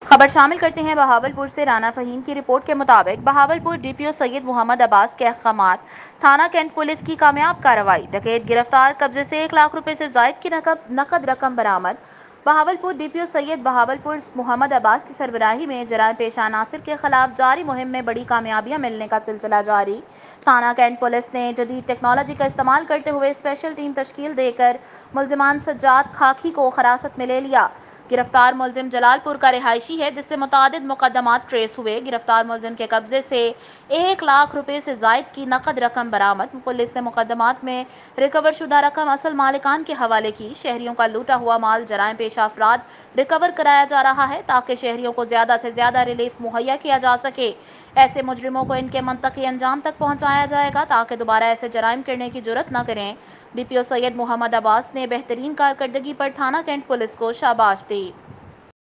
خبر شامل کرتے ہیں بہاولپور سے۔ رانا فہیم کی رپورٹ کے مطابق بہاولپور ڈی پی او سید محمد عباس کے احکامات، تھانہ کینٹ پولیس کی کامیاب کارروائی، ڈکیت گرفتار، قبضے سے 1 لاکھ روپے سے زائد کی نقد رقم برآمد۔ بہاولپور ڈی پی او سید بہاولپور محمد عباس کی سربراہی میں جرائم پیشہ عناصر کے خلاف جاری مہم میں بڑی کامیابیاں ملنے کا سلسلہ جاری۔ تھانہ کینٹ پولیس نے جدید ٹیکنالوجی کا استعمال کرتے ہوئے اسپیشل ٹیم تشکیل دے کر ملزمان سجاد خاکی کو حراست میں لے لیا۔ گرفتار ملزم جلال پور کا رہائشی ہے، جس سے متعدد مقدمات ٹریس ہوئے۔ گرفتار ملزم کے قبضے سے 1 لاکھ روپے سے زائد کی نقد رقم برآمد۔ پولیس نے مقدمات میں ریکور شدہ رقم اصل مالکان کے حوالے کی۔ شہریوں کا لوٹا ہوا مال جرائم پیشہ افراد ریکور کرایا جا رہا ہے تاکہ شہریوں کو زیادہ سے زیادہ ریلیف مہیا کیا جا سکے۔ ایسے مجرموں کو ان کے منطقی انجام تک پہنچایا جائے گا تاکہ دوبارہ ایسے جرائم کرنے کی جرات نہ کریں۔ ڈی پی او سید محمد عباس نے بہترین کارکردگی پر تھانہ کینٹ پولیس کو شاباش دی۔